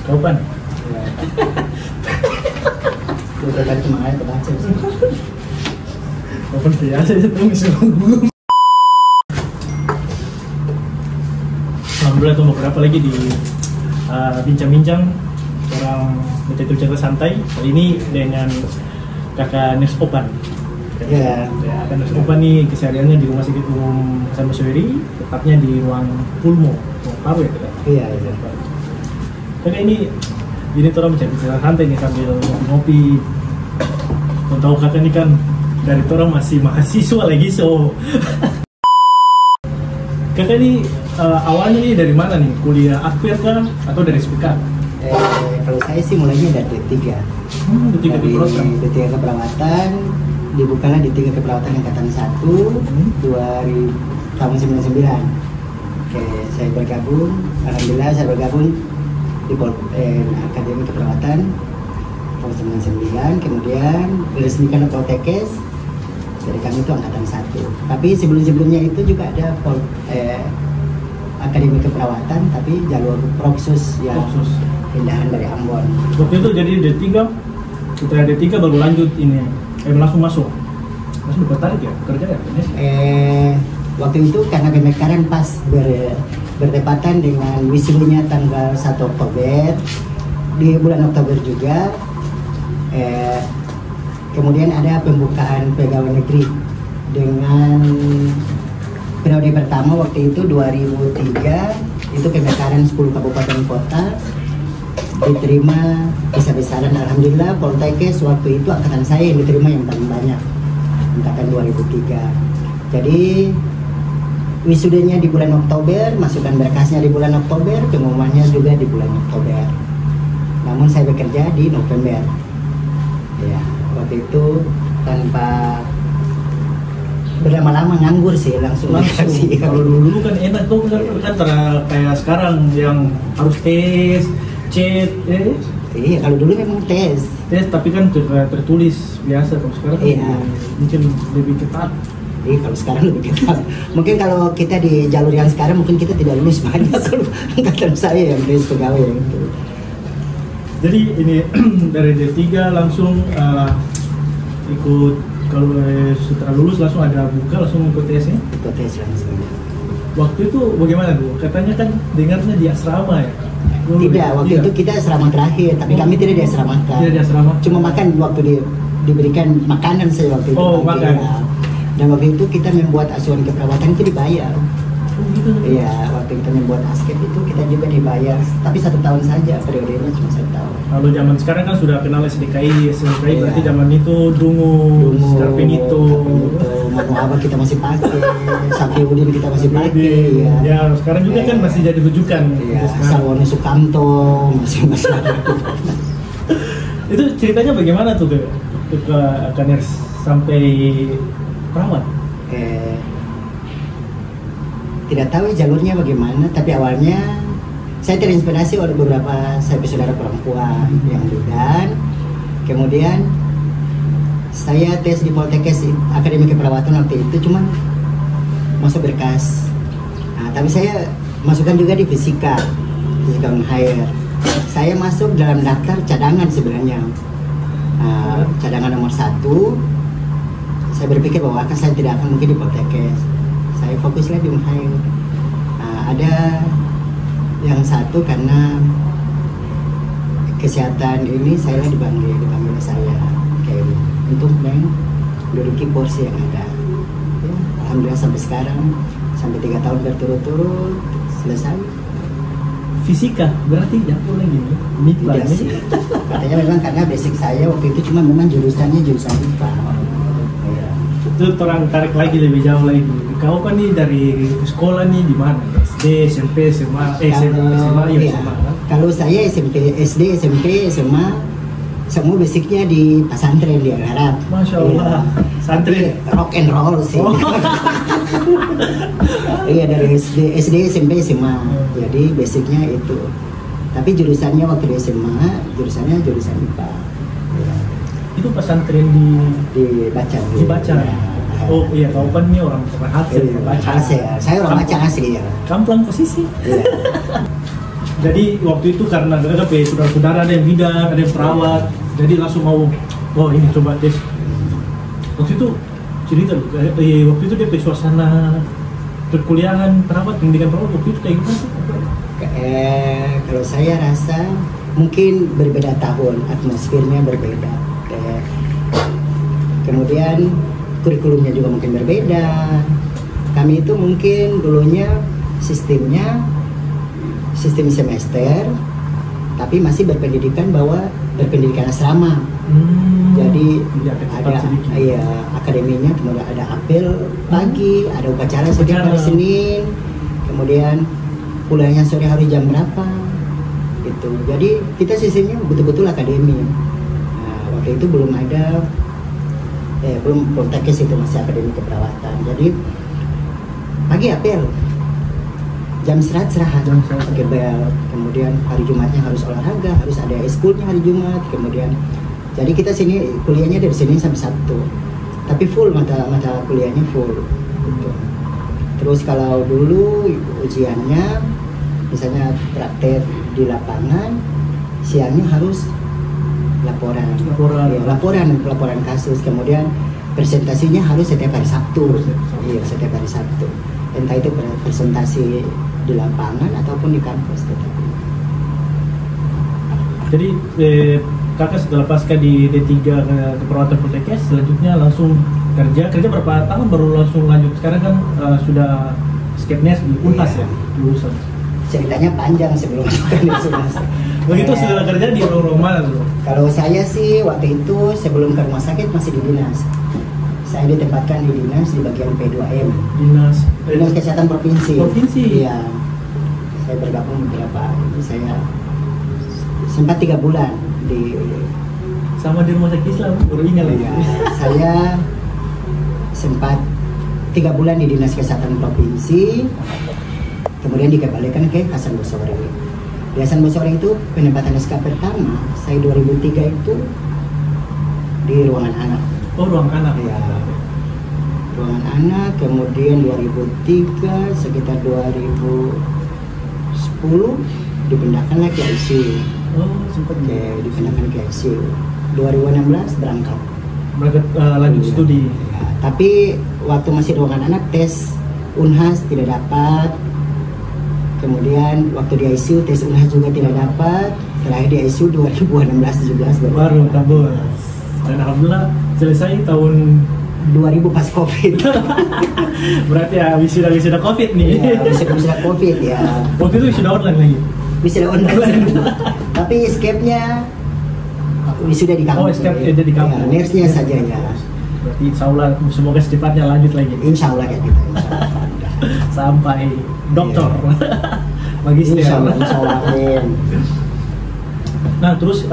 Kaupan. Ya. Udah kan cuma aja kebaca sih. Kaupan biasa aja tuh dulu. Alhamdulillah tuh beberapa lagi di bincang-bincang orang betul cerita santai. Kali ini dengan kakak Nes Opan. Ya. Kakak Nes Opan nih kesehariannya di rumah sakit umum Hasan Baswery, tepatnya di ruang pulmo, ruang paru ya kakak. Iya, iya. Kakak ini tuh orang bicara santai nih sambil ngopi. Kau tahu kakak ini kan dari orang masih mahasiswa lagi so. Kakak ini awalnya nih dari mana nih? Kuliah akhir kah atau dari SPK? Kalau saya sih mulainya dari D3. D3 di program. D3 keperawatan, dibukalah D3 keperawatan angkatan 1 tahun 99. Oke, saya bergabung, alhamdulillah saya bergabung di Akademi Keperawatan tahun 99, kemudian diresmikan Poltekkes. Jadi kami itu angkatan 1. Tapi sebelumnya itu juga ada Akademi Keperawatan, tapi jalur Propsus yang pindahan dari Ambon. Waktu itu jadi D3, setelah D3 baru lanjut ini, langsung masuk tertarik ya kerja ya? Waktu itu karena pemekaran pas bertepatan dengan wisudanya tanggal 1 Oktober, di bulan Oktober juga. Kemudian ada pembukaan pegawai negeri dengan periode pertama waktu itu 2003, itu pemekaran 10 kabupaten kota, diterima besar-besaran. Alhamdulillah Poltekkes waktu itu angkatan saya yang diterima yang paling banyak, angkatan 2003. Jadi wisudanya di bulan Oktober, masukkan berkasnya di bulan Oktober, pengumumannya juga di bulan Oktober. Namun saya bekerja di November. Ya, waktu itu tanpa berlama-lama nganggur sih, langsung. Kalau dulu kan enak tuh kan kayak sekarang yang harus tes, chat, Iya, kalau dulu memang tes tapi kan tertulis biasa. Kalau sekarang mungkin lebih ketat. Iya, kalau sekarang lebih ketat. Mungkin kalau kita di jalur yang sekarang mungkin kita tidak lulus banyak. Kalau angkatan saya yang tes pegawai gitu. Jadi ini dari D3 langsung ikut, kalau setelah lulus langsung ada buka, langsung ikut tesnya? Ikut tes langsung. Waktu itu bagaimana tuh? Katanya kan dengarnya di asrama ya? Tidak, waktu itu kita asrama terakhir, tapi kami tidak di asrama. Tidak di asrama? Cuma makan waktu diberikan makanan saya waktu itu. Oh, makan. Dan waktu itu kita membuat asuhan keperawatan itu dibayar. Gitu. Iya, waktu kita membuat ASKEP itu kita juga dibayar, tapi 1 tahun saja, periodenya cuma 1 tahun. Kalau zaman sekarang kan sudah kenal SDKI berarti zaman itu Dungu, Skarpinito, Manu Aba kita masih pakai, Safiuddin kita masih pakai. Ya, sekarang juga kan masih jadi rujukan. Iya, Sarwono Sukamto masih ada. Itu ceritanya bagaimana tuh ke Kaners sampai perawat? Tidak tahu jalurnya bagaimana, tapi awalnya saya terinspirasi oleh beberapa saudara perempuan yang bidan. Kemudian saya tes di Poltekkes Akademi Keperawatan waktu itu, cuma masuk berkas. Nah, tapi saya masukkan juga di fisika on hire. Saya masuk dalam daftar cadangan sebenarnya, cadangan nomor 1. Saya berpikir bahwa saya tidak akan mungkin di Poltekkes. Saya fokuslah di Unhail. Ada yang satu karena kesehatan ini saya dipanggil saya kayak untuk menduduki porsi yang ada. Ya, alhamdulillah sampai sekarang, sampai 3 tahun berturut-turut selesai. Fisika berarti dapur lagi nih? Tidak sih. Katanya memang karena basic saya waktu itu cuma memang jurusannya jurusan IPA. Itu orang tarik lagi lebih jauh lagi. Kau kan nih dari sekolah nih di mana? SD, SMP, SMA, SMA. Kalau saya SMP, SD, SMP, SMA, semua basicnya di pesantren di Arab. Masya Allah. Santri rock and roll sih. Iya, dari SD, SMP, SMA. Jadi basicnya itu. Tapi jurusannya waktu di SMA, jurusannya jurusan IPA. Itu pesantren di Bacan. Di Bacan. Oh iya, kau kan ini orang hasil baca. Saya orang baca asli ya. Kamplang posisi. Iya. Jadi waktu itu karena saudara-saudara ada yang bidan, ada yang perawat, jadi langsung mau, oh ini coba tes. Waktu itu cerita, waktu itu dia suasana perkuliahan perawat, pendidikan perawat waktu itu kayak gimana sih? Kalau saya rasa mungkin berbeda tahun, atmosfernya berbeda. Kemudian kurikulumnya juga mungkin berbeda. Kami itu mungkin dulunya sistemnya sistem semester, tapi masih berpendidikan asrama. Jadi ada akademinya, kemudian ada apel pagi, ada upacara setiap hari Senin, kemudian kuliahnya sore hari jam berapa, gitu. Jadi kita sistemnya betul-betul akademi. Nah, waktu itu belum ada, belum tekes itu, masih akademi keperawatan. Jadi pagi apel, jam istirahat pakai bel, kemudian hari Jumatnya harus olahraga, harus ada eskulnya hari Jumat, kemudian jadi kita sini kuliahnya dari Senin sampai Sabtu, tapi full mata kuliahnya full gitu. Terus kalau dulu ujiannya misalnya praktek di lapangan, siangnya harus laporan kasus, kemudian presentasinya harus setiap hari Sabtu. Iya, setiap hari Sabtu, entah itu presentasi di lapangan ataupun di kampus. Jadi kakak setelah pasca di D3 keperawatan Poltekkes, selanjutnya langsung kerja berapa tahun baru langsung lanjut? Sekarang kan sudah skepnya di Unhas ya, lulusan. Ceritanya panjang sebelum masuk ke Unhas. Begitu setelah kerja di rumah dulu. Kalau saya sih waktu itu sebelum ke rumah sakit masih di dinas. Saya ditempatkan di dinas di bagian P2M. Dinas Kesehatan Provinsi. Iya. Saya bergabung beberapa. Saya sempat 3 bulan di sama di rumah sakit Islam, baru ingat lagi. Ya, saya sempat 3 bulan di Dinas Kesehatan Provinsi, kemudian dikembalikan ke Hasan Basori. Di Hasan Basori itu penempatan SK pertama, saya 2003 itu di ruangan anak. Oh, ruangan anak. Ya. Ruangan anak, kemudian 2003 sekitar 2010 dipindahkan lagi ke ICU. Oh, sempat dipindahkan ke ICU. 2016 berangkat lanjut studi. Ya, tapi waktu masih ruangan anak tes Unhas tidak dapat. Kemudian waktu di ICU tes Unhas juga tidak dapat. Terakhir di ICU 2016-17 baru kabur. Dan alhamdulillah selesai tahun 2000 pas COVID. Berarti ya wisuda COVID nih. Ya, wisuda COVID ya. Waktu itu wisuda online lagi. Wisuda online. Tapi escape-nya wisuda di kampus. Oh, escape jadi di kampus. Ya, nurse-nya saja ya. Berarti insya Allah semoga secepatnya lanjut lagi. Insya Allah ya kita. Sampai dokter. Magister. Insya Allah. Nah terus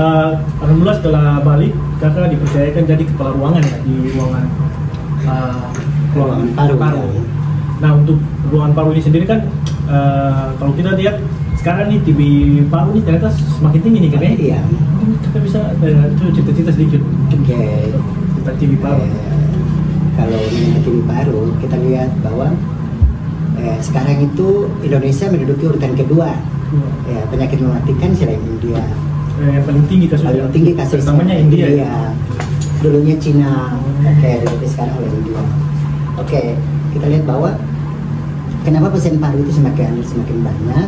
alhamdulillah setelah balik kakak dipercayakan jadi kepala ruangan ya di ruangan paru. Nah untuk ruangan paru ini sendiri kan kalau kita lihat sekarang nih TB paru ini ternyata semakin tinggi nih kan ya? Iya. Mungkin kita bisa itu cerita-cerita sedikit tentang TB paru. Kalau mengenai TB paru kita lihat bahwa sekarang itu Indonesia menduduki urutan kedua ya, penyakit mematikan selain India. Yang paling tinggi kasusnya. Namanya India. Dulunya Cina, tapi sekarang oleh India. Oke, kita lihat bahwa kenapa pasien paru itu semakin banyak,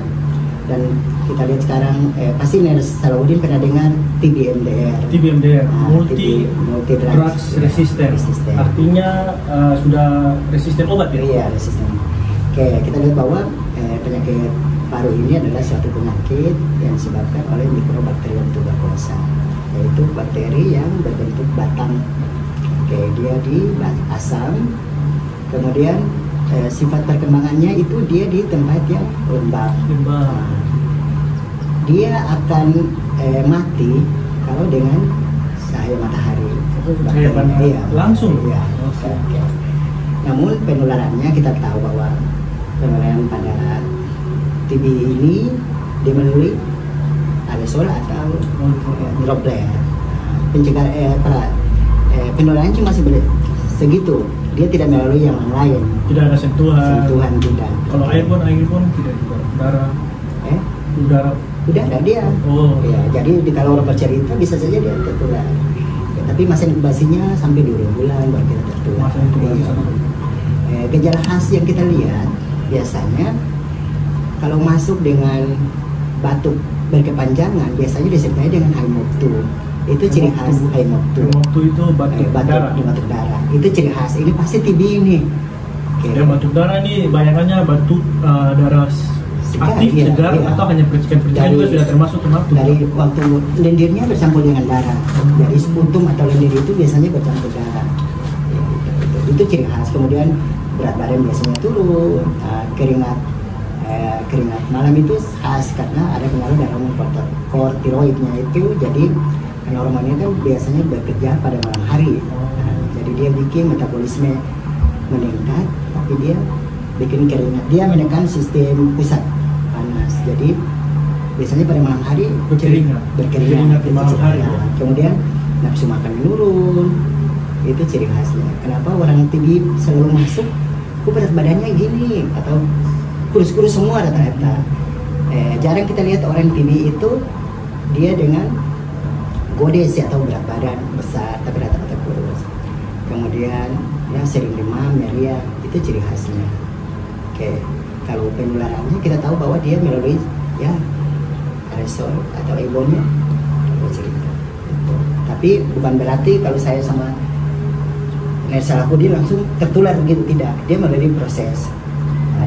dan kita lihat sekarang pasti Ners Salahuddin pernah dengar TB-MDR. Multi drugs resistant. Artinya sudah resisten obat ya? Iya, resisten. Oke, kita lihat bahwa penyakit paru ini adalah suatu penyakit yang disebabkan oleh Mycobacterium tuberculosis, yaitu bakteri yang berbentuk batang. Oke, dia di asam. Kemudian sifat perkembangannya itu dia di tempat yang lembab. Dia akan mati kalau dengan cahaya matahari. Iya, langsung. Iya. Oke. Namun penularannya kita tahu bahwa penularan pada TB ini dia melalui aerosol atau droplet. Penularannya cuma segitu. Dia tidak melalui yang lain. Tidak ada sentuhan tidak. Kalau air pun tidak juga. Darah. udara. Udara dia. Oh. Ya, jadi kalau orang bercerita bisa saja dia tertular. Ya, tapi masa inkubasinya sampai 2 bulan baru kita tertular. Masa inkubasi Iya. Gejala khas yang kita lihat biasanya kalau masuk dengan batuk berkepanjangan biasanya disertai dengan haemoptu. Itu ciri khas haemoptu. Haemoptu itu batuk darah. Batuk darah. Itu ciri khas. Ini pasti TB ini. Oke. Ya, batuk darah nih bayangannya batuk darah aktif, iya, segar, iya. atau hanya percikan-percikan juga sudah termasuk haemoptu. Dari waktu lendirnya bercampur dengan darah. Jadi sputum atau lendir itu biasanya bercampur darah. Ya, itu ciri khas. Kemudian berat badan biasanya turun, keringat malam itu khas karena ada pengaruh dari hormon kortiroidnya itu. Jadi karena hormonnya kan biasanya bekerja pada malam hari. Nah, jadi dia bikin metabolisme meningkat, tapi dia bikin keringat. Dia menekan sistem pusat panas. Jadi biasanya pada malam hari Berkeringat di malam hari. Ya. Kemudian nafsu makan menurun. Itu ciri khasnya. Kenapa orang TB selalu masuk, berat badannya gini atau kurus-kurus semua rata-rata. Jarang kita lihat orang TB itu dia dengan godes atau berat badan besar tapi rata-rata kurus. Kemudian ya sering demam, meriang, itu ciri khasnya. Oke, kalau penularannya kita tahu bahwa dia melalui ya aerosol atau airborne-nya. Tapi bukan berarti kalau saya sama Nersal aku dia langsung tertular gitu, tidak. Dia melalui proses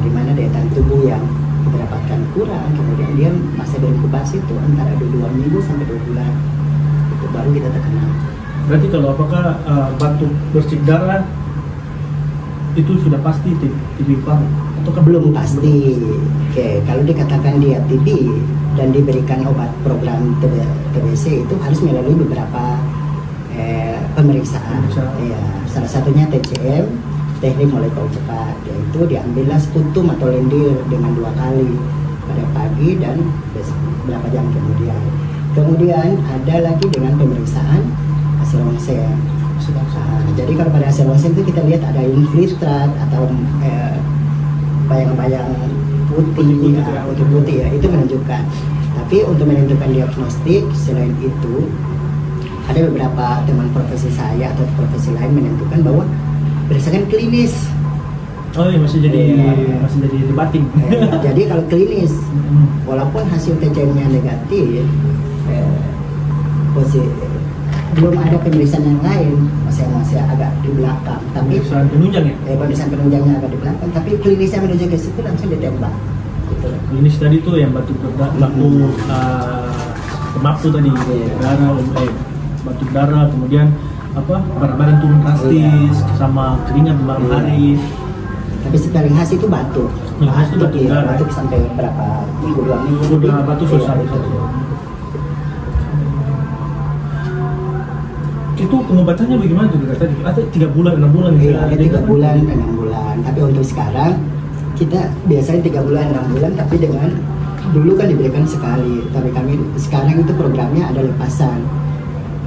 di mana daya tahan tubuh yang kita dapatkan kurang, kemudian dia masa berinkubasi itu antara 2 minggu sampai 2 bulan itu baru kita terkena. Berarti kalau apakah batuk bersih darah itu sudah pasti TB paru atau belum pasti? Oke, kalau dikatakan dia TB dan diberikan obat program TBC itu harus melalui beberapa pemeriksaan. Ya, salah satunya TCM, teknik molekul cepat, yaitu diambillah sputum atau lendir dengan 2 kali pada pagi dan beberapa jam kemudian. Kemudian ada lagi dengan pemeriksaan hasil ronsen. Jadi kalau pada hasil ronsen itu kita lihat ada infiltrat atau bayang-bayang putih ya, itu menunjukkan. Tapi untuk menentukan diagnostik selain itu ada beberapa teman profesi saya atau profesi lain menentukan bahwa berdasarkan klinis. Oh iya, masih jadi debating. Jadi kalau klinis, walaupun hasil TCM-nya negatif, belum ada pemeriksaan yang lain, masih agak di belakang. Tapi pemeriksaan penunjang ya? Pemeriksaan penunjangnya agak di belakang, tapi klinisnya menuju ke situ langsung ditembak. Gitu. Klinis tadi tuh yang batuk haemoptu tadi, darah, batuk darah, kemudian berat badan turun drastis, sama keringat di malam hari. Tapi paling khas itu batuk. Batuk sampai berapa minggu, 2 minggu. Udah batuk susah. Itu pengobatannya bagaimana tuh tadi? Ada 3 bulan, 6 bulan ya? Ada 3 bulan, 6 bulan. Tapi untuk sekarang kita biasanya 3 bulan, 6 bulan, tapi dengan dulu kan diberikan sekali. Tapi kami sekarang itu programnya ada lepasan.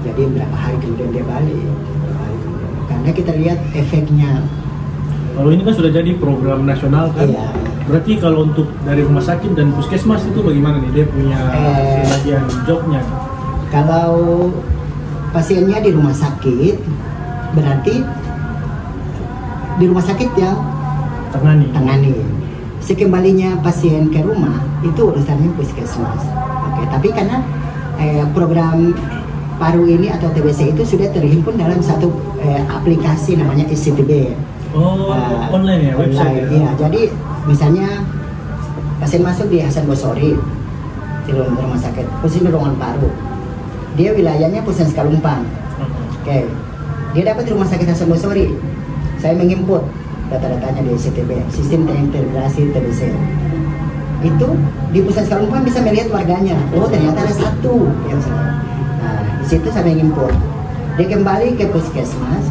Jadi berapa hari kemudian dia balik. Karena kita lihat efeknya. Kalau ini kan sudah jadi program nasional kan? Iya. Berarti kalau untuk dari rumah sakit dan puskesmas itu bagaimana nih? Dia punya bagian jobnya? Kalau pasiennya di rumah sakit, berarti di rumah sakit yang tangani. Sekembalinya pasien ke rumah itu urusannya puskesmas. Oke, tapi karena program paru ini atau TBC itu sudah terhimpun dalam satu aplikasi namanya SCTB. Oh, online ya, website. Iya, jadi misalnya pasien masuk di Hasan Bosori di rumah sakit, khusus ruangan paru. Dia wilayahnya Puskesmas Kalumpang. Oke. Dia dapat di rumah sakit Hasan Bosori. Saya menginput data-datanya di SCTB, sistem terintegrasi TBC. Itu di Puskesmas Kalumpang bisa melihat warganya. Oh, ternyata ada 1 yang salah. Nah, di situ saya menginput. Dia kembali ke puskesmas.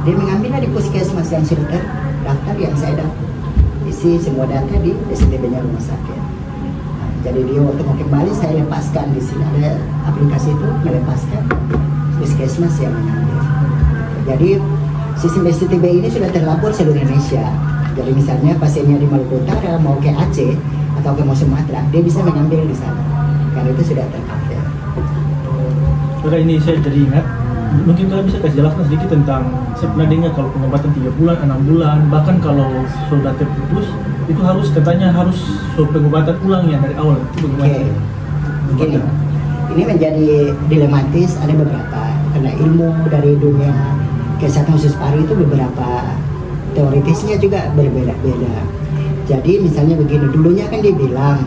Dia mengambilnya di puskesmas yang sudah terdaftar yang saya dapat. Isi semua data di SCTB-nya rumah sakit. Nah, jadi dia waktu mau kembali saya lepaskan di sini ada aplikasi itu melepaskan puskesmas yang mengambil. Jadi sistem SCTB ini sudah terlapor seluruh Indonesia. Jadi misalnya pasiennya di Maluku Utara mau ke Aceh, atau ke Sumatera, dia bisa mengambil di sana karena itu sudah tercover. Oke, ini saya jadi ingat, mungkin kalian bisa kasih jelaskan sedikit tentang, saya pernah dengar kalau pengobatan 3 bulan, 6 bulan, bahkan kalau sudah terputus itu harus katanya harus pengobatan ulang ya dari awal. Itu bagaimana? Gini, ini menjadi dilematis, ada beberapa karena ilmu dari dunia kesehatan usus paru itu beberapa teoritisnya juga berbeda-beda. Jadi misalnya begini, dulunya kan dia bilang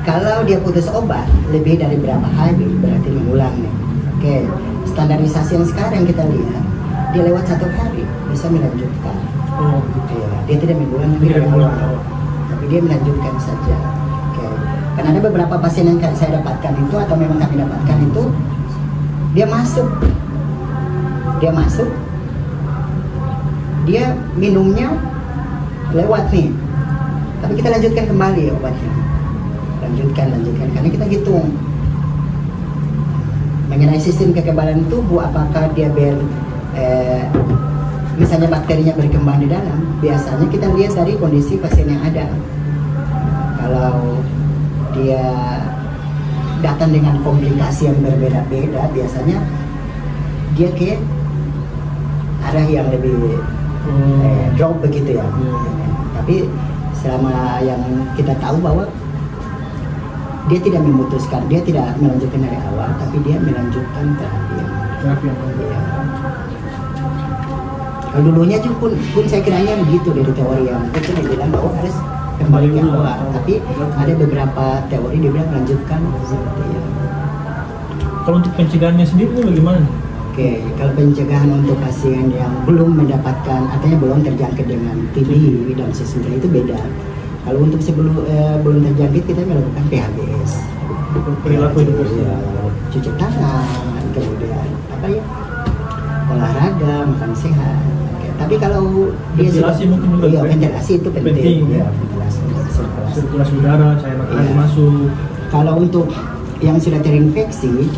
kalau dia putus obat lebih dari berapa hari berarti mengulang nih. Oke, standarisasi yang sekarang kita lihat dia lewat 1 hari bisa melanjutkan. Oh, gitu. Ya, dia tidak mengulang lagi dari awal, tapi dia melanjutkan saja. Oke, karena ada beberapa pasien yang saya dapatkan itu atau memang kami dapatkan itu dia masuk, dia minumnya lewat nih, tapi kita lanjutkan kembali obatnya. Lanjutkan karena kita hitung mengenai sistem kekebalan tubuh, apakah dia misalnya bakterinya berkembang di dalam. Biasanya kita lihat dari kondisi pasien yang ada. Kalau dia datang dengan komplikasi yang berbeda-beda, biasanya dia ke arah yang lebih drop begitu ya. Tapi selama yang kita tahu bahwa dia tidak memutuskan, dia tidak melanjutkan dari awal, tapi dia melanjutkan terapi yang ya. Kalau dulunya pun saya kiranya begitu dari teori yang itu dia bilang bahwa harus kembali ke awal, tapi ada beberapa teori dia bilang melanjutkan seperti ya. Kalau untuk pencegahannya sendiri itu bagaimana? Oke, kalau pencegahan untuk pasien yang belum mendapatkan, artinya belum terjangkit dengan TB dan sesudahnya itu beda. Kalau untuk sebelum belum terjangkit kita melakukan PHBS, perilaku hidup bersih, cuci tangan, kemudian apa ya, olahraga, makan sehat. Oke, tapi kalau ventilasi mungkin juga ventilasi itu penting. Ya, ventilasi, sirkulasi udara, cairan air masuk. Kalau untuk yang sudah terinfeksi,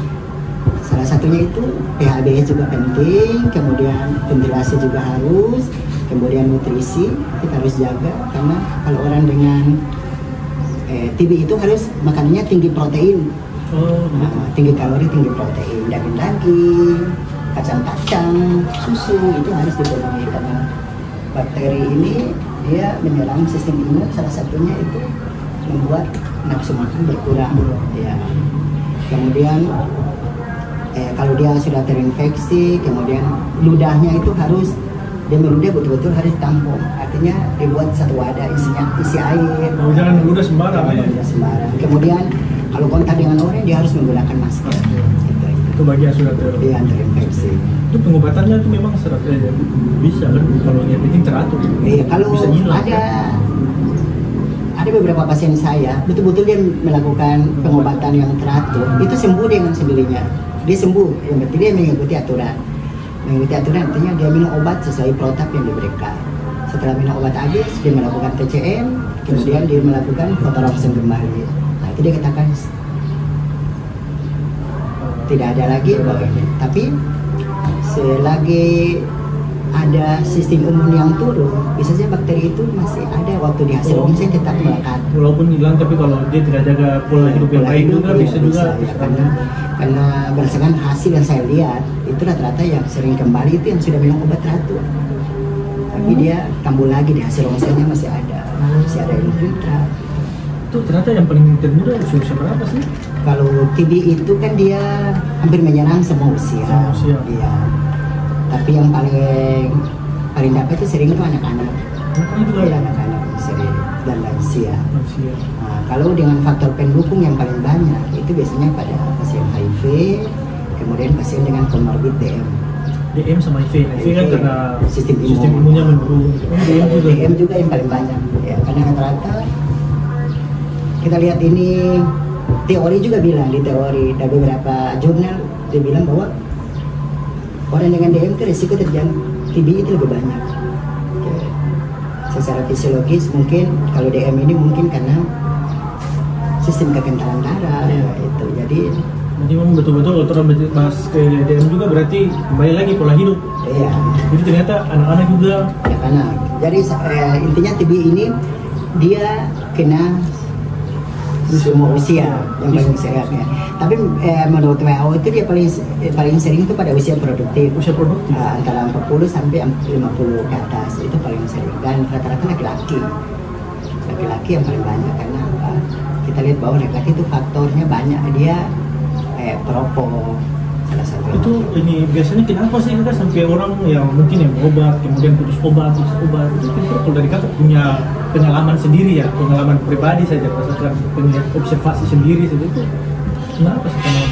salah satunya itu PHBS juga penting, kemudian ventilasi juga harus, kemudian nutrisi kita harus jaga, karena kalau orang dengan TB itu harus makanannya tinggi protein, tinggi kalori, tinggi protein, daging-daging, kacang-kacang, susu itu harus dipenuhi karena bakteri ini dia menyerang sistem imun, salah satunya itu membuat nafsu makan berkurang. Ya. Kemudian kalau dia sudah terinfeksi, kemudian ludahnya itu harus dia betul-betul harus tampung, artinya dibuat satu wadah isi air. Jangan ludah sembarang. Ludah sembarang. Kemudian kalau kontak dengan orang dia harus menggunakan masker. Itu bagian sudah terinfeksi. Itu pengobatannya itu memang bisa kan kalau yang penting teratur. Iya, kalau bisa nyilang, ada beberapa pasien saya betul-betul dia melakukan pengobatan yang teratur, itu sembuh dengan sendirinya. Dia sembuh, yang penting dia mengikuti aturan. Mengikuti aturan artinya dia minum obat sesuai protap yang diberikan. Setelah minum obat habis, dia melakukan TCM, kemudian dia melakukan foto ronsen kembali. Nah itu dia katakan tidak ada lagi bahwa ini. Tapi selagi ada sistem imun yang turun, bisa saja bakteri itu masih ada waktu di hasil ronsen tetap melekat. Walaupun hilang, tapi kalau dia tidak jaga pola hidup yang baik juga bisa juga. Ya, karena berdasarkan hasil yang saya lihat itu rata-rata yang sering kembali itu yang sudah minum obat teratur, tapi dia kambuh lagi di hasil ronsennya masih ada infiltrat. Itu ternyata yang paling termuda usia berapa sih? Kalau TB itu kan dia hampir menyerang semua usia. Iya. Tapi yang paling dapat itu sering itu anak-anak. Iya, anak-anak sering dan lansia. Nah, kalau dengan faktor pendukung yang paling banyak itu biasanya pada pasien HIV, kemudian pasien dengan comorbid DM sama HIV. HIV kan karena sistem imunnya menurun. DM juga yang paling banyak. Ya, karena rata-rata kita lihat ini teori juga bilang, di teori dan beberapa jurnal dia bilang bahwa orang dengan DM itu risiko terjangkit TB itu lebih banyak. Secara fisiologis mungkin kalau DM ini mungkin karena sistem kekentalan darah itu. Jadi memang betul-betul kalau orang bahas ke DM juga berarti kembali lagi pola hidup. Iya. Jadi ternyata anak-anak juga. Ya, karena jadi intinya TB ini dia kena semua usia yang paling sehat ya. Tapi menurut WHO itu dia paling sering itu pada usia produktif. Usia produktif. Antara 40 sampai 50 ke atas itu paling sering. Dan rata-rata laki-laki. Laki-laki yang paling banyak karena kita lihat bahwa laki-laki itu faktornya banyak. Dia perokok salah satu. Itu ini biasanya kenapa sih kita sampai orang yang mungkin yang obat kemudian putus obat itu kalau dari kakak punya pengalaman sendiri ya, pengalaman pribadi saja, berdasarkan observasi sendiri saja itu kenapa sih kalau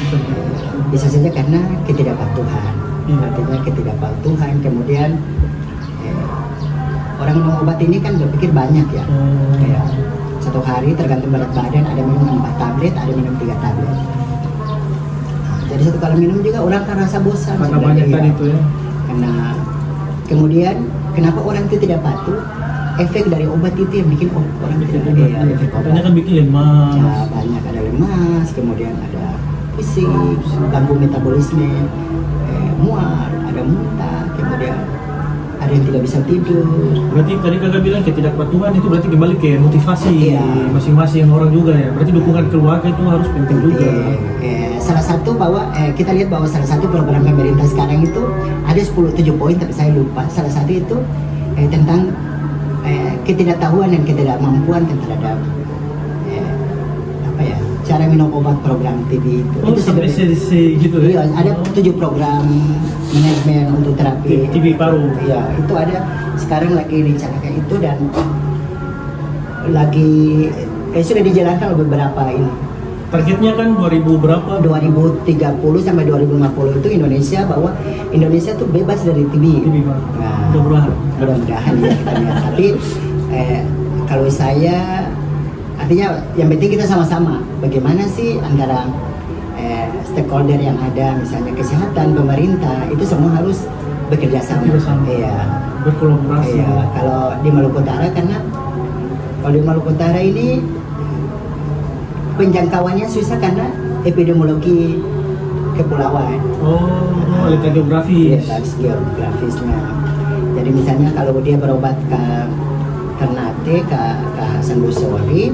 bisa saja karena ketidakpatuhan. Iya. Artinya ketidakpatuhan, kemudian orang minum obat ini kan berpikir banyak ya. Kayak satu hari tergantung berat badan ada minum 4 tablet, ada minum 3 tablet. Jadi satu kali minum juga orang kan rasa bosan. Karena banyak tadi itu ya. Karena kemudian kenapa orang itu tidak patuh? Efek dari obat itu yang bikin orang tidak efek obat. Banyak kan bikin lemas. Ya, banyak ada lemas, kemudian ada pusing, ganggu metabolisme, mual, ada muntah, kemudian ada yang tidak bisa tidur. Berarti tadi kakak bilang ketidakpatuhan itu berarti kembali ke motivasi masing-masing orang juga ya. Berarti dukungan keluarga itu harus penting juga. Salah satu bahwa kita lihat bahwa salah satu program pemerintah sekarang itu ada 7 poin tapi saya lupa. Salah satu itu tentang ketidaktahuan dan ketidakmampuan terhadap cara minum obat program TB itu. Itu sampai gitu ya. Ada 7 program manajemen untuk terapi TB paru. Iya, itu ada sekarang lagi dicanangkan itu dan lagi sudah dijalankan beberapa ini. Targetnya kan 2000 berapa? 2030 sampai 2050 itu Indonesia tuh bebas dari TB. Nah, mudah-mudahan ya kita lihat. Tapi kalau saya artinya yang penting kita sama-sama bagaimana sih antara stakeholder yang ada, misalnya kesehatan, pemerintah, itu semua harus bekerja sama. Iya, berkolaborasi. Iya, kalau di Maluku Utara kalau di Maluku Utara ini penjangkauannya susah karena epidemiologi kepulauan. Letak geografis. Geografisnya. Jadi misalnya kalau dia berobat ke Ternate, ke Sanggusori,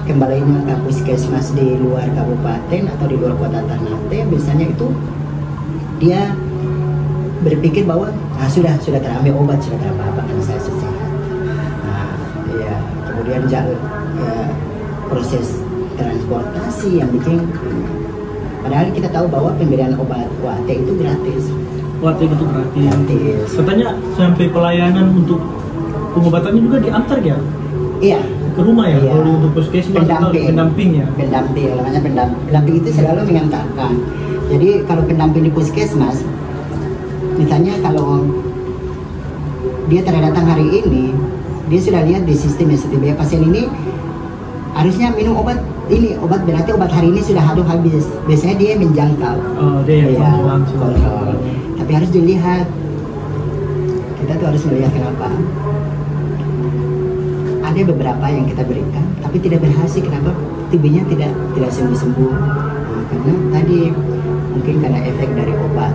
kembalinya ke puskesmas di luar kabupaten atau di luar kota Ternate, biasanya itu dia berpikir bahwa sudah terambil obat, sudah terambil apa karena saya sehat. Nah, ya kemudian proses transportasi yang bikin, padahal kita tahu bahwa pemberian obat WAT itu gratis. WAT itu gratis. Katanya sampai pelayanan untuk pengobatannya juga diantar ya? Iya. Ke rumah ya? Iya. Kalau untuk puskesmas pendamping ya? Pendamping, namanya pendamping itu selalu mengantarkan. Jadi kalau pendamping di puskesmas, misalnya kalau dia datang hari ini, dia sudah lihat di sistem STB pasien ini harusnya minum obat ini, berarti obat hari ini sudah habis. Biasanya dia menjangkau. Dia kontrol. Tapi harus dilihat. Kita tuh harus melihat kenapa. Ada beberapa yang kita berikan, tapi tidak berhasil. Kenapa? TB-nya tidak sembuh-sembuh. Karena tadi mungkin karena efek dari obat.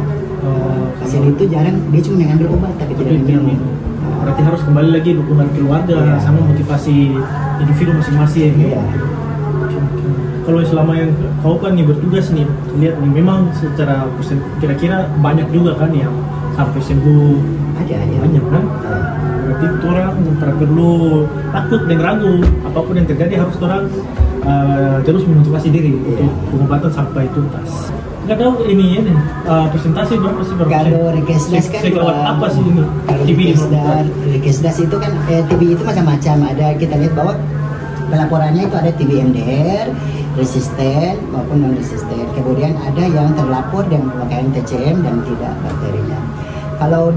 Pasien itu jarang, dia cuma mengambil obat tapi tidak minum. Berarti harus kembali lagi dukungan keluarga sama motivasi individu masing-masing. Iya. Kalau selama yang kau kan nih bertugas nih, lihat nih memang secara kira-kira banyak juga kan yang sampai sembuh. Ada. Banyak kan? Berarti orang perlu takut dan ragu, apapun yang terjadi harus orang terus memotivasi diri untuk pengobatan sampai tuntas. Nggak tahu ini ya nih, presentasi berapa sih? Kalau Rikesdas kan apa sih ini? Kalau Rikesdas itu kan TB itu macam-macam. Ada, kita lihat bahwa pelaporannya itu ada TB MDR, resisten maupun non resisten. Kemudian ada yang terlapor dengan pemakaian TCM dan tidak bakterinya. Kalau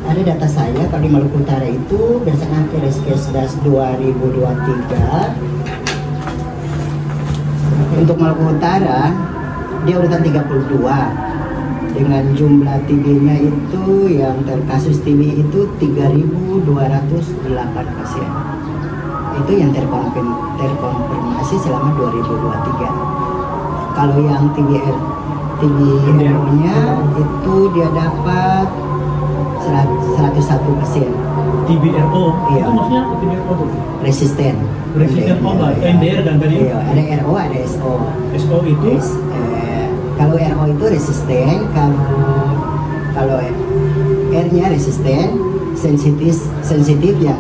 ada data saya, kalau di Maluku Utara itu berdasarkan Rikesdas 2023 untuk Maluku Utara dia urutan 32 dengan jumlah TB-nya itu yang terkasus TB itu 3.208 pasien. Itu yang terkonfirmasi selama 2023. Kalau yang TB-nya itu dia dapat 101 pasien. TBRO. Iya. Itu maksudnya TBRO tuh? resisten Obat, Iya. NDR kan tadi? Iya, ada RO ada SO. SO itu? Kalau RO itu resisten, kalau R-nya resisten, sensitif yang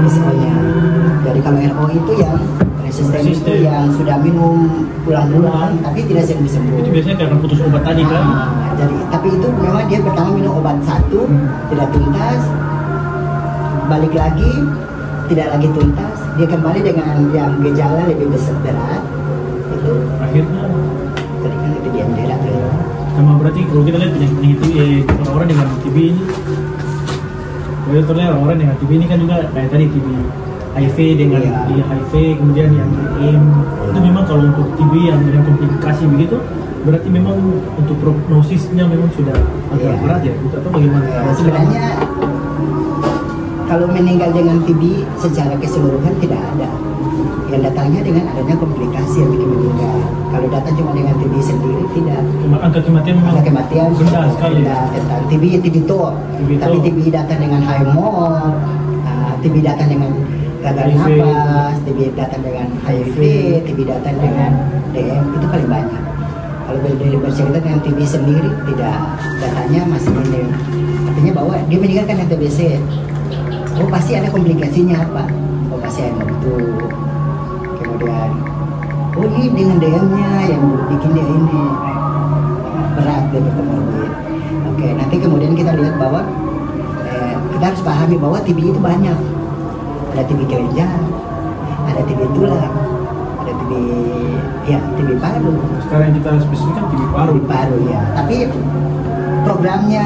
SO-nya. Jadi kalau RO itu yang resisten itu yang sudah minum pulang-pulang tapi tidak sembuh-sembuh. Itu biasanya karena putus obat tadi kan? Jadi tapi itu memang dia pertama minum obat satu tidak tuntas, balik lagi tidak lagi tuntas, dia kembali dengan yang gejala lebih berat itu akhirnya kan itu dia mendadak ya. Sama berarti kalau kita lihat penyakit orang-orang dengan TB ini, kalau kita lihat orang-orang dengan TB ini kan juga kayak tadi TB HIV dengan HIV, kemudian yang DM itu memang kalau untuk TB yang dengan komplikasi begitu berarti memang untuk prognosisnya memang sudah agak berat ya, gitu atau bagaimana? Sebenarnya kalau meninggal dengan TB secara keseluruhan tidak ada. Yang datangnya dengan adanya komplikasi yang bikin meninggal. Kalau datang cuma dengan TB sendiri tidak. Angka kematian memang rendah sekali. Tentang TB itu. Tapi TB datang dengan HMO, TB datang dengan gagal napas, TB datang dengan HIV, TB datang dengan DM itu paling banyak. Kalau dari bercerita dengan TB sendiri tidak, datanya masih minim. Artinya bahwa dia meninggal karena TBC. Oh pasti ada komplikasinya apa? Oh pasti ada itu. Kemudian, oh ini dengan DM-nya yang bikin dia ini berat dia berkomorbid. Oke, nanti kemudian kita lihat bahwa kita harus pahami bahwa TB itu banyak. Ada TB kelenjar, ada TB tulang, ada TB paru. Sekarang kita spesifikkan TB paru. TB paru ya. Tapi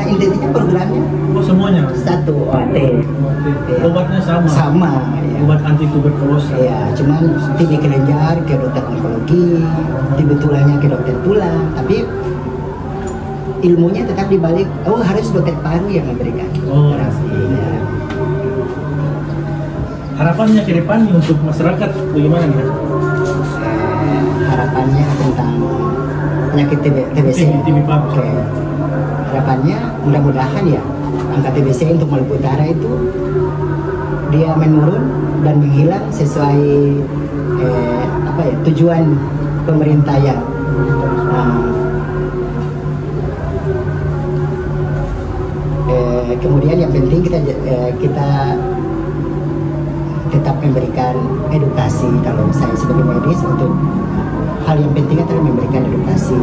intinya programnya semuanya satu OT. Obatnya sama ya. Obat anti tuberkulosis ya, cuman TB kelenjar ke dokter onkologi, TB tulangnya ke dokter tulang, tapi ilmunya tetap dibalik harus dokter paru yang memberikan terapi ya. Harapannya ke depan untuk masyarakat bagaimana nih? Harapannya tentang penyakit TBC. TB paru. Harapannya mudah-mudahan ya angka TBC untuk Maluku Utara itu dia menurun dan menghilang sesuai tujuan pemerintah ya. Kemudian yang penting kita tetap memberikan edukasi. Kalau saya sebagai medis untuk hal yang penting adalah memberikan edukasi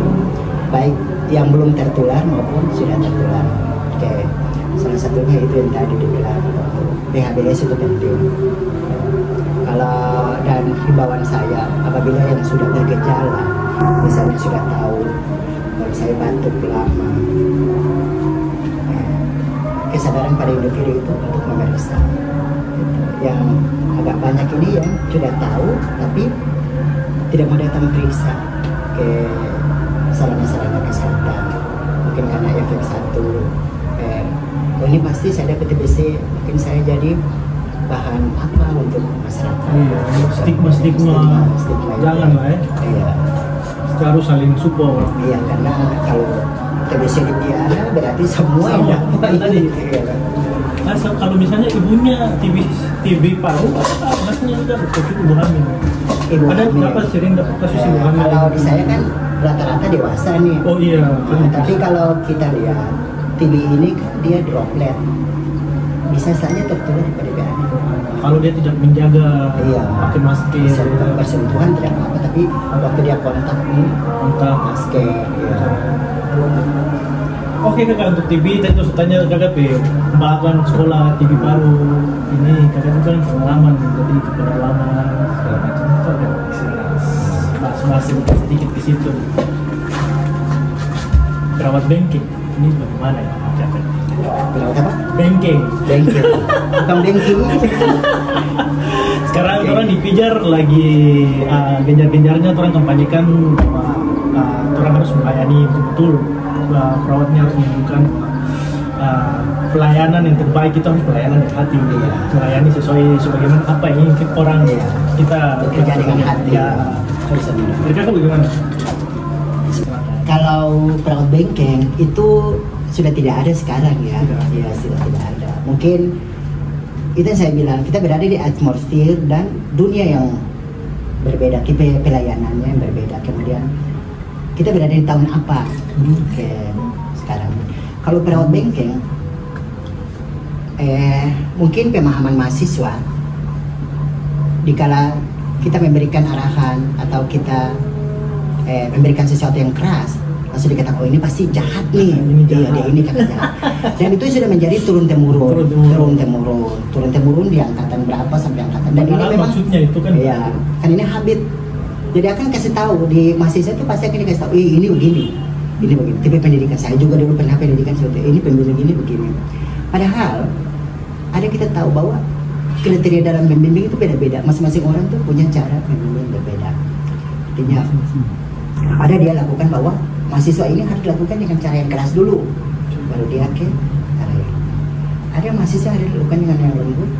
baik yang belum tertular maupun sudah tertular. Oke, salah satunya itu yang tadi dibilang PHBS itu penting. Kalau dan himbauan saya apabila yang sudah bergejala, misalnya sudah tahu kalau saya batuk lama, kesadaran pada individu itu untuk memeriksa. Yang agak banyak ini yang sudah tahu tapi tidak mau datang periksa ke sarana-sarana kesehatan, mungkin karena efek satu ini pasti saya dapat TBC, mungkin saya jadi bahan apa untuk masyarakat. Stigma jangan lah ya. Iya. Harus saling support. Iya, karena kalau TBC dipiara berarti semua yang dapat tadi. Nah, kalau misalnya ibunya TB paru, anaknya juga betul ibu hamil. Ada berapa sering dapat kasus ibu hamil? Kalau di saya kan rata-rata dewasa nih. Oh iya. Tapi kalau kita lihat TB ini kan dia droplet, bisa saja tertular pada anak. Kalau dia tidak menjaga, pakai masker, bersentuhan tidak apa-apa, tapi waktu dia kontak masker. Ya. Oke kakak, untuk TB tadi terus tanya kakak pembahasan sekolah TB paru ini kakak itu kan pengalaman jadi keperawanan segala macam itu ada bahas sedikit di situ. Perawat bengking ini bagaimana ya kakak? Perawat apa? Bengking. Bukan bengking. Sekarang orang dipijar lagi genjar-genjarnya orang kampanyekan orang harus melayani betul-betul. Perawatnya harus menunjukkan pelayanan yang terbaik. Kita harus pelayanan dari hati, melayani sesuai sebagaimana apa yang ingin orang kita bekerja dengan hati. Mereka kan bagaimana? Kalau perawat bengkeng itu sudah tidak ada sekarang ya, sudah tidak ada. Mungkin itu yang saya bilang, kita berada di atmosfer dan dunia yang berbeda, tipe pelayanannya yang berbeda. Kemudian kita berada di tahun apa? Oke, sekarang kalau perawat bengkel, mungkin pemahaman mahasiswa dikala kita memberikan arahan atau kita memberikan sesuatu yang keras, langsung dikatakan, oh ini pasti jahat nih, ini kata jahat. Dan itu sudah menjadi turun temurun di angkatan berapa sampai angkatan. Dan ini memang maksudnya itu kan, ya, kan ini habit. Jadi akan kasih tahu di mahasiswa itu pasti akan dikasih tahu, ini begini, tipe pendidikan saya juga dulu pernah pendidikan seperti ini, pembimbing ini begini. Padahal ada kita tahu bahwa kriteria dalam membimbing itu beda-beda, masing-masing orang tuh punya cara membimbing berbeda. Artinya ada dia lakukan bahwa mahasiswa ini harus dilakukan dengan cara yang keras dulu, baru dia ke cara yang. Ada mahasiswa harus dilakukan dengan yang lembut,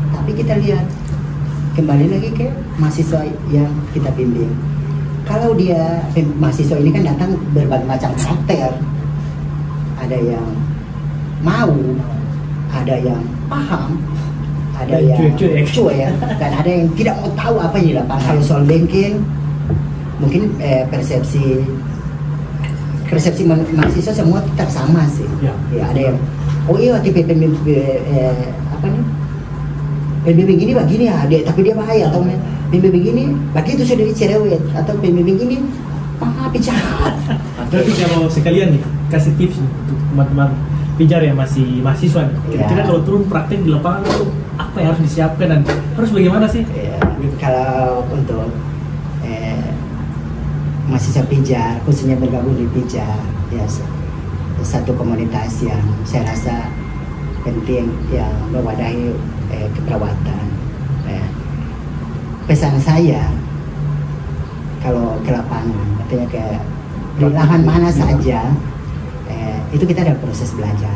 tapi kita lihat kembali lagi ke mahasiswa yang kita bimbing. Kalau dia mahasiswa ini kan datang berbagai macam karakter, ada yang mau, ada yang paham, ada yang cuek, dan ada yang tidak mau tahu apa yang di lapangan. Kalau soal bengkel, mungkin persepsi mahasiswa semua tetap sama sih. Ya, ada yang oh iya tipe pembimbing pembimbing ini begini ya, tapi dia bahaya, atau pembimbing begini begitu sudah dicerewet, atau pembimbing ini jahat. Tapi kalau sekalian nih kasih tips nih untuk teman-teman pijar yang masih mahasiswa nih, kira-kira kalau turun praktek di lapangan itu apa yang harus disiapkan dan harus bagaimana sih? Ya, kalau untuk mahasiswa pijar, khususnya bergabung di pijar, ya satu komunitas yang saya rasa penting yang mewadahi keperawatan. Pesan saya kalau ke lapangan, artinya ke di lahan mana saja, itu kita ada proses belajar.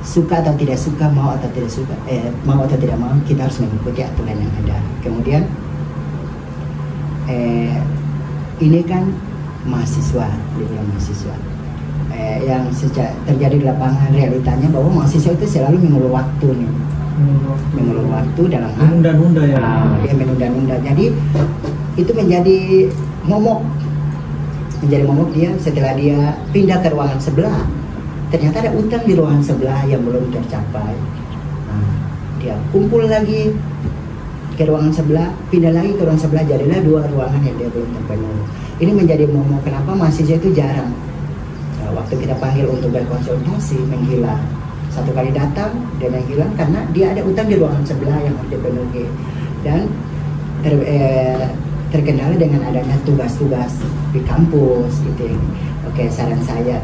Suka atau tidak suka, mau atau tidak suka, mau atau tidak mau, kita harus mengikuti aturan yang ada. Kemudian ini kan mahasiswa, dibilang mahasiswa. Yang sejak terjadi di lapangan, realitanya bahwa mahasiswa itu selalu mengulur waktu nih, mengulur waktu dalam hal menunda-nunda ya. Dia menunda-nunda. Jadi itu menjadi momok dia setelah dia pindah ke ruangan sebelah. Ternyata ada utang di ruangan sebelah yang belum tercapai. Dia kumpul lagi ke ruangan sebelah, pindah lagi ke ruangan sebelah, jadilah 2 ruangan yang dia belum terpenuhi. Ini menjadi momok kenapa mahasiswa itu jarang. Waktu kita panggil untuk berkonsultasi menghilang, 1 kali datang dia menghilang karena dia ada utang di ruangan sebelah yang harus dipenuhi, dan terkendala dengan adanya tugas-tugas di kampus gitu. Oke, saran saya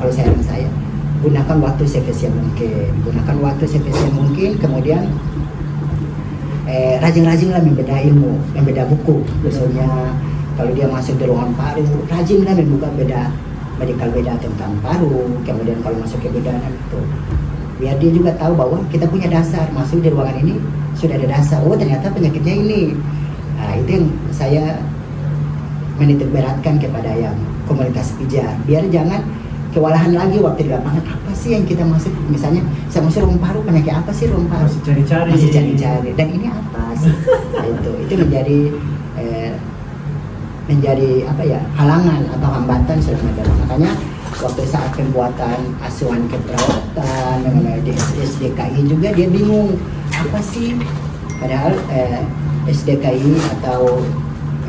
gunakan waktu seefisien mungkin, kemudian rajin-rajinlah membeda ilmu, membeda buku. Misalnya kalau dia masuk di ruangan paru, rajinlah membuka medical beda tentang paru. Kemudian kalau masuk ke bidanan itu, biar dia juga tahu bahwa kita punya dasar, masuk di ruangan ini sudah ada dasar. Oh ternyata penyakitnya ini. Itu yang saya menitik beratkan kepada yang komunitas pijar, biar jangan kewalahan lagi waktu di lapangan. Apa sih yang kita masuk, misalnya saya masuk ruang paru, penyakit apa sih ruang paru, masih cari-cari, dan ini apa sih? Itu menjadi apa ya, halangan atau hambatan selama dalam. Makanya waktu saat pembuatan asuhan keperawatan dengan SDKI juga dia bingung apa sih, padahal SDKI atau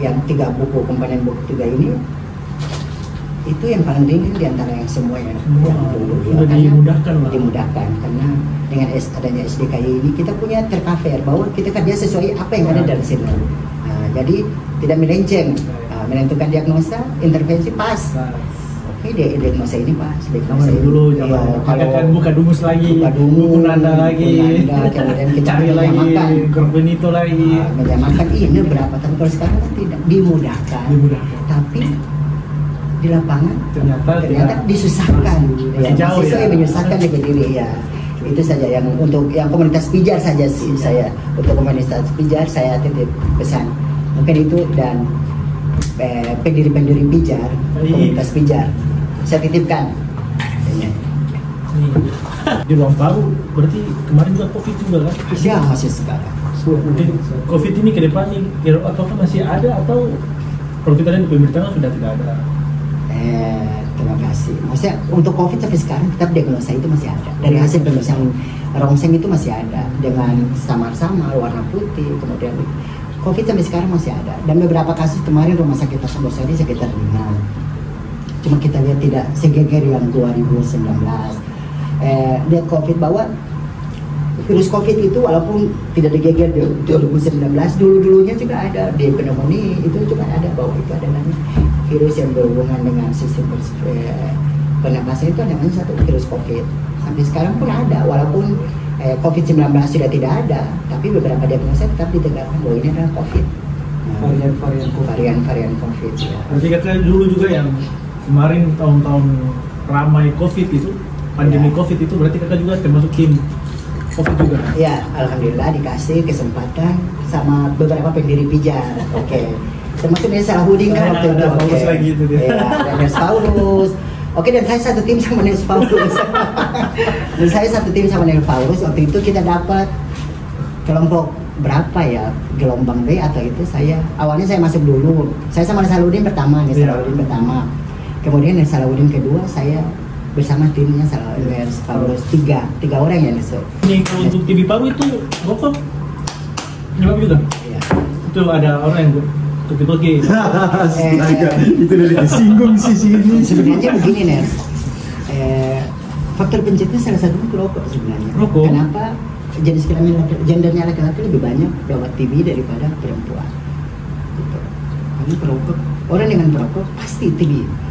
yang 3 buku, komponen buku 3 ini itu yang paling ringan di antara yang semua yang dulu sudah dimudahkan karena dengan adanya SDKI ini kita punya tercover bahwa kita kerja sesuai apa yang ada dalam sini. Jadi tidak melenceng, menentukan diagnosa, intervensi pas. Oke, diagnosa ini pas. Diagnosa dulu, kalau kan buka dumus lagi, buku nanda lagi, kemudian kita cari lagi, korbenito lagi, menyamakan ini berapa. Tapi kalau sekarang tidak dimudahkan. Tapi di lapangan ternyata disusahkan. Mahasiswa yang menyusahkan di diri ya. Itu saja yang untuk yang komunitas pijar saja sih saya. Untuk komunitas pijar saya titip pesan. Mungkin itu, dan pendiri pijar, komunitas pijar saya titipkan. nih. Di ruang paru berarti kemarin juga COVID juga kan? Ada masih sekarang. Mungkin COVID ini ke depan nih, apakah masih ada atau kalau kita lihat di pemerintahan sudah tidak ada? Terima kasih. Maksudnya untuk COVID sampai sekarang tetap diagnosa itu masih ada. Dari hasil pemeriksaan rongseng itu masih ada dengan samar-samar warna putih. Kemudian COVID sampai sekarang masih ada. Dan beberapa kasus kemarin rumah sakit tersebut saja sekitar 5. Cuma kita lihat tidak segeger yang 2019. Lihat COVID bahwa virus COVID itu walaupun tidak digeger di 2019, dulunya juga ada di pneumonia itu juga ada bahwa itu adalah virus yang berhubungan dengan sistem pernapasan itu namanya satu virus COVID. Sampai sekarang pun ada walaupun COVID-19 sudah tidak ada, tapi beberapa diagnosa tetap ditegakkan bahwa ini adalah COVID. Varian COVID ya. Berarti kakak dulu juga yang kemarin tahun-tahun ramai COVID itu, pandemi COVID itu berarti kakak juga termasuk tim COVID juga? Ya, alhamdulillah dikasih kesempatan sama beberapa pendiri pijar. Oke. Termasuk dari Salahuddin kan waktu itu. Paulus lagi itu dia. Ya, dan Nels Paulus. Oke, dan saya satu tim sama Nels Paulus. Dan saya satu tim sama Nels Paulus. Waktu itu kita dapat kelompok berapa ya? Gelombang B atau itu saya. Awalnya saya masuk dulu. Saya sama Nels Salahuddin pertama, Salahuddin pertama. Kemudian Nels Salahuddin kedua, saya bersama timnya Nels Paulus 3 orang yang masuk. Ini kalau untuk TB paru itu rokok nyebab juga? Iya. Itu ada orang yang toki-toki. Itu udah disinggung sisi ini. Sebenarnya begini Nels, faktor pencetusnya salah satunya rokok sebenarnya. Rokok? Kenapa jenis kelamin gendernya laki-laki lebih banyak bawa TB daripada perempuan? Gitu. Karena perokok, orang dengan perokok pasti TB.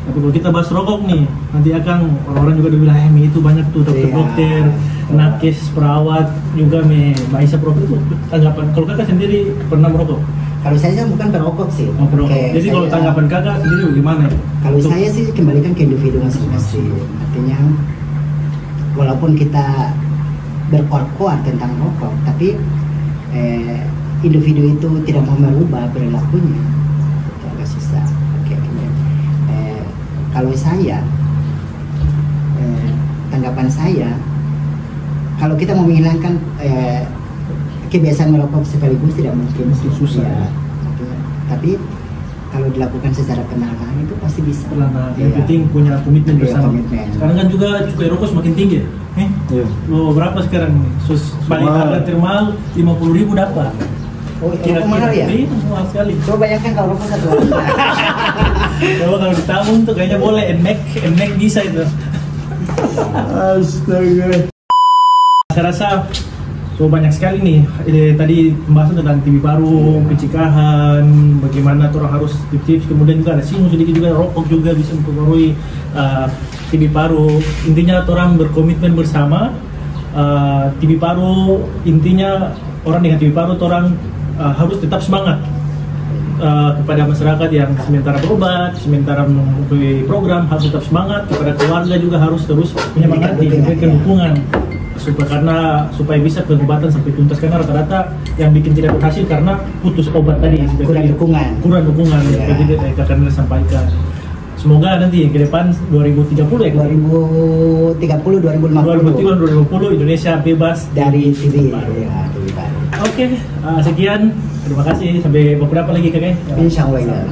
Tapi kalau kita bahas rokok nih, nanti akan orang-orang juga bilang, itu banyak tuh dokter-dokter, nakes, perawat, juga Mbak Aisyah perokok itu tanggapan. Kalau kakak sendiri pernah merokok? Kalau saya bukan perokok sih. Oh, perokok. Jadi kalau tanggapan kakak sendiri gimana? Kalau saya sih kembalikan ke individu masing-masing. Artinya, walaupun kita berkuat tentang rokok, tapi individu itu tidak mau merubah perilakunya, itu agak susah. Kalau saya, tanggapan saya, kalau kita mau menghilangkan kebiasaan merokok sekaligus tidak mungkin, susah. Ya. Tapi kalau dilakukan secara perlahan itu pasti bisa. Perlahan. Yang penting punya komitmen bersama. Sekarang kan juga cukai rokok semakin tinggi. Lo berapa sekarang? Paling harga termal 50.000 dapat. Oh, kira-kira mahal ya? Iya, mahal sekali. Coba bayangkan kalau rokok satu hari. Coba kalau ditabung tuh kayaknya boleh, NMAX bisa itu. Astaga. Saya rasa banyak sekali nih. Tadi pembahasan tentang TB paru, pencikahan, bagaimana orang harus tips, kemudian juga ada singgung sedikit juga, rokok juga bisa mempengaruhi TB paru. Intinya orang berkomitmen bersama. TB paru intinya orang dengan TB paru orang harus tetap semangat kepada masyarakat yang sementara berobat, sementara mengikuti program harus tetap semangat, kepada keluarga juga harus terus menyemangati, memberikan dukungan supaya bisa pengobatan sampai tuntas, karena rata-rata yang bikin tidak berhasil karena putus obat tadi, kurang dukungan ya. Jadi akan sampaikan. Semoga nanti ke depan 2030 ya, 2030 Indonesia bebas dari TB. Oke, sekian. Terima kasih. Sampai beberapa lagi kakek. Insya Allah.